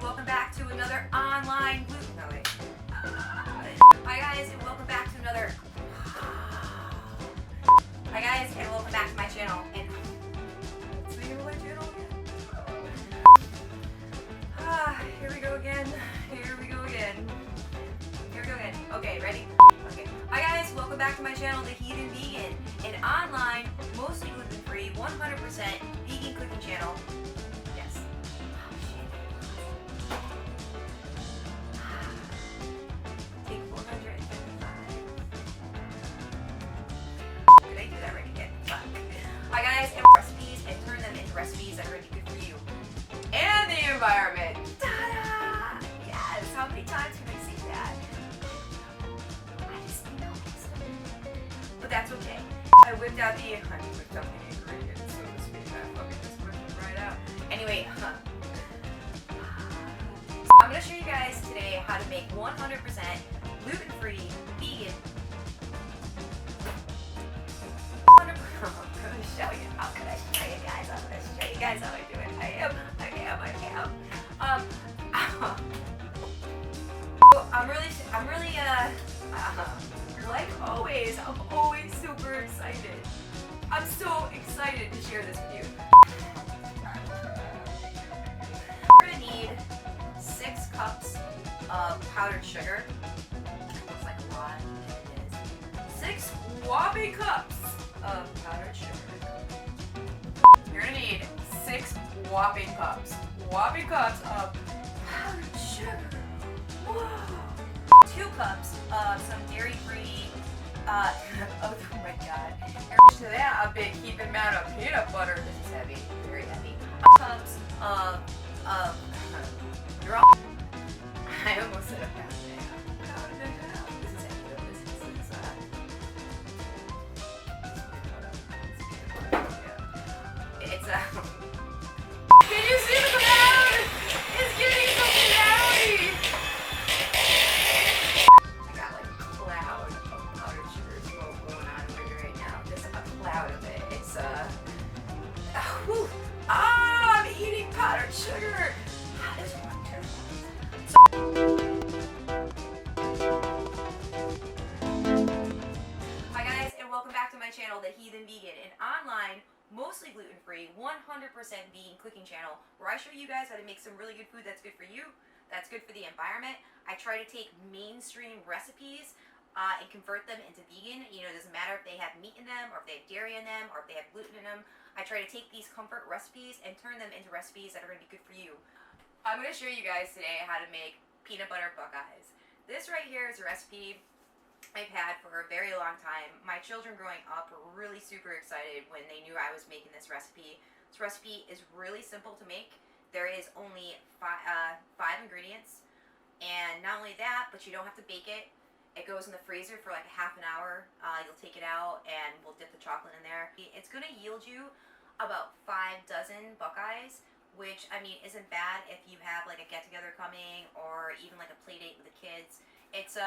welcome back to another online gluten. No, wait. Hi guys, and welcome back to another. Hi guys, and welcome back to my channel. And what's the name of my channel again? Here we go again. Here we go again. Here we go again. Okay, ready? Okay. Hi guys, welcome back to my channel, The Heathen Vegan, an online, mostly gluten-free, 100% vegan cooking channel. Yes. Oh shit. Take 455. Did I do that right again? Fuck. Hi guys, and recipes and turn them into recipes that are really good for you and the environment. Ta-da! Yes. How many times can I say that? I just know it's but that's okay. I whipped out the ingredients, so to speak. I fucking just whipped it right out. Anyway, I'm gonna show you guys today how to make 100% gluten-free vegan. I'm gonna show you. I'm gonna show you guys. I'm gonna show you guys how I do it. I am. Like always, I'm always super excited. I'm so excited to share this with you. We're gonna need 6 cups of powdered sugar. It looks like a lot, and it is. 6 whopping cups of powdered sugar. You're gonna need 6 whopping cups of powdered sugar. Whoa. 2 cups of some dairy-free, oh my god. To that, a big heaping amount of peanut butter. This is heavy, very heavy. 2 cups of, you're all, I almost said a pound and a half. This is heavy though, it's can you see the cloud? It's getting so cloudy. I got like a cloud of powdered sugar smoke going on over here right now. Just a cloud of it. It's whew. I'm eating powdered sugar. That is wonderful. Hi guys, and welcome back to my channel, The Heathen Vegan, an online, mostly gluten-free, 100% vegan cooking channel where I show you guys how to make some really good food that's good for you, that's good for the environment. I try to take mainstream recipes and convert them into vegan. You know, it doesn't matter if they have meat in them, or if they have dairy in them, or if they have gluten in them. I try to take these comfort recipes and turn them into recipes that are going to be good for you. I'm going to show you guys today how to make peanut butter Buckeyes. This right here is a recipe I've had for a very long time. My children growing up were really super excited when they knew I was making this recipe. This recipe is really simple to make. There is only 5 ingredients, and not only that, but you don't have to bake it. It goes in the freezer for like half an hour. You'll take it out and we'll dip the chocolate in there. It's going to yield you about 5 dozen Buckeyes, which I mean isn't bad if you have like a get-together coming or even like a play date with the kids. It's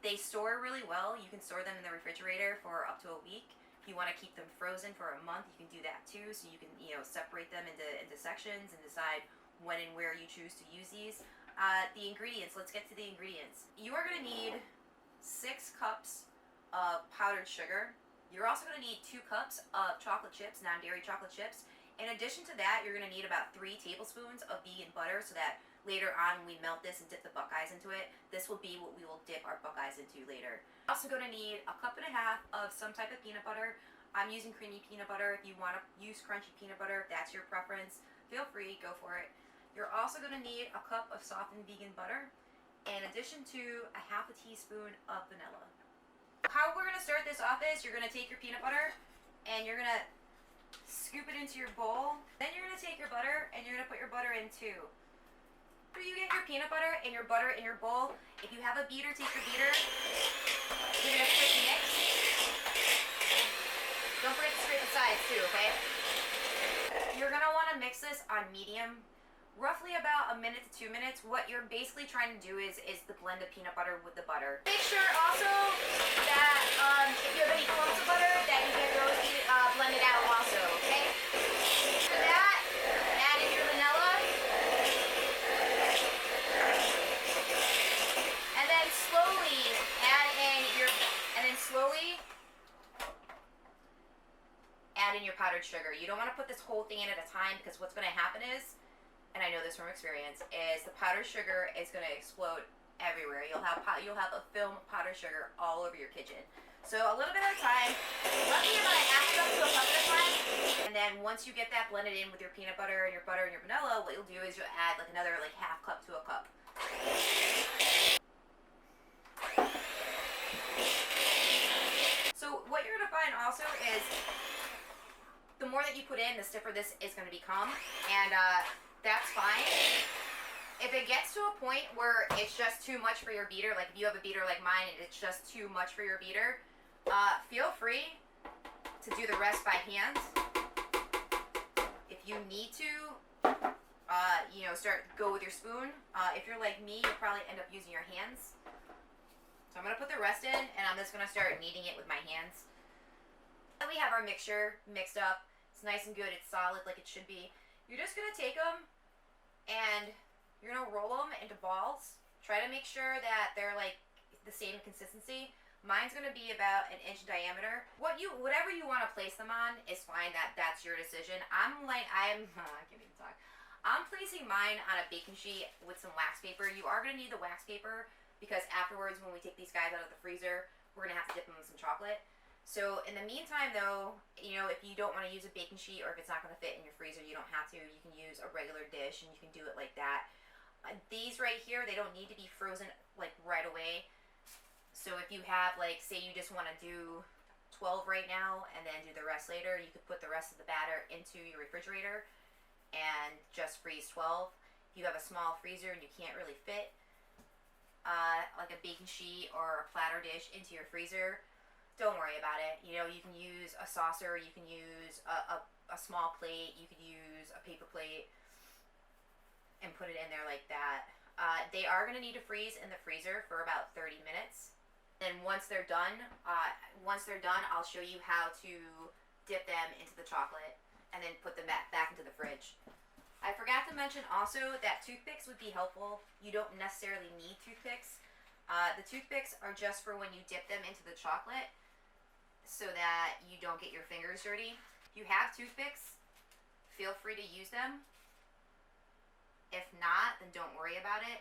they store really well. You can store them in the refrigerator for up to a week. If you want to keep them frozen for a month, you can do that too. So you can, you know, separate them into sections and decide when and where you choose to use these. The ingredients, let's get to the ingredients. You are going to need 6 cups of powdered sugar. You're also going to need 2 cups of chocolate chips, non-dairy chocolate chips. In addition to that, you're going to need about 3 tablespoons of vegan butter so that later on when we melt this and dip the Buckeyes into it, this will be what we will dip our Buckeyes into later. You're also going to need a 1.5 cups of some type of peanut butter. I'm using creamy peanut butter. If you want to use crunchy peanut butter, if that's your preference, feel free, go for it. You're also going to need a cup of softened vegan butter, in addition to a 1/2 teaspoon of vanilla. How we're going to start this off is you're going to take your peanut butter and you're going to scoop it into your bowl. Then you're going to take your butter and you're going to put your butter in too. After you get your peanut butter and your butter in your bowl, if you have a beater, take your beater. Give it a quick mix. Don't forget to scrape the sides too, okay? You're going to want to mix this on medium, roughly about 1 minute to 2 minutes. What you're basically trying to do is the blend of peanut butter with the butter. Make sure also that if you have any clumps of butter, that you get those blended out also, okay? For that, add in your vanilla. powdered sugar. You don't want to put this whole thing in at a time, because what's going to happen is, and I know this from experience, is the powdered sugar is going to explode everywhere. You'll have a film of powdered sugar all over your kitchen. So a little bit at a time. Let me about a half cup to a cup at a time. And then once you get that blended in with your peanut butter and your vanilla, what you'll do is you'll add like another like half cup to a cup. So what you're gonna find also is the more that you put in, the stiffer this is gonna become, and that's fine. If it gets to a point where it's just too much for your beater, like if you have a beater like mine and it's just too much for your beater, feel free to do the rest by hand. If you need to, go with your spoon. If you're like me, you'll probably end up using your hands. So I'm gonna put the rest in, and I'm just gonna start kneading it with my hands. And we have our mixture mixed up. It's nice and good. It's solid like it should be. You're just gonna take them and you're gonna roll them into balls. Try to make sure that they're like the same consistency. Mine's gonna be about 1 inch diameter. Whatever you want to place them on is fine. That's your decision. I can't even talk. I'm placing mine on a baking sheet with some wax paper. You are gonna need the wax paper because afterwards, when we take these guys out of the freezer, we're gonna have to dip them in some chocolate. So in the meantime, though, if you don't want to use a baking sheet, or if it's not gonna fit in your freezer, you don't have to. You can use a regular dish, and you can do it like that. These right here, they don't need to be frozen like right away. So if you have, like, say you just want to do 12 right now and then do the rest later, you could put the rest of the batter into your refrigerator and just freeze 12. If you have a small freezer and you can't really fit like a baking sheet or a platter dish into your freezer, don't worry about it. You can use a saucer, you can use a small plate, you could use a paper plate and put it in there like that. They are going to need to freeze in the freezer for about 30 minutes. And once they're done, I'll show you how to dip them into the chocolate and then put them back into the fridge. I forgot to mention also that toothpicks would be helpful. You don't necessarily need toothpicks. The toothpicks are just for when you dip them into the chocolate so that you don't get your fingers dirty. If you have toothpicks, feel free to use them. If not, then don't worry about it.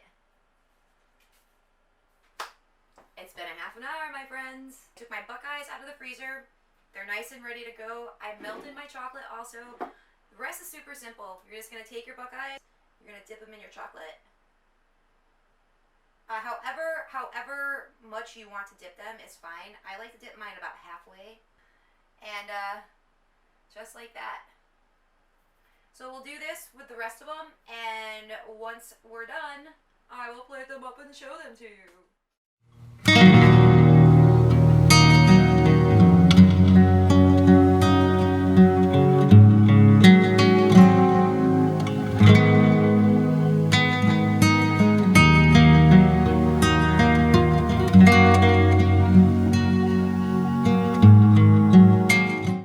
It's been a half an hour, my friends. Took my Buckeyes out of the freezer. They're nice and ready to go. I melted my chocolate also. The rest is super simple. You're just gonna take your Buckeyes, you're gonna dip them in your chocolate. However much you want to dip them is fine. I like to dip mine about halfway. And just like that. So we'll do this with the rest of them, and once we're done, I will plate them up and show them to you.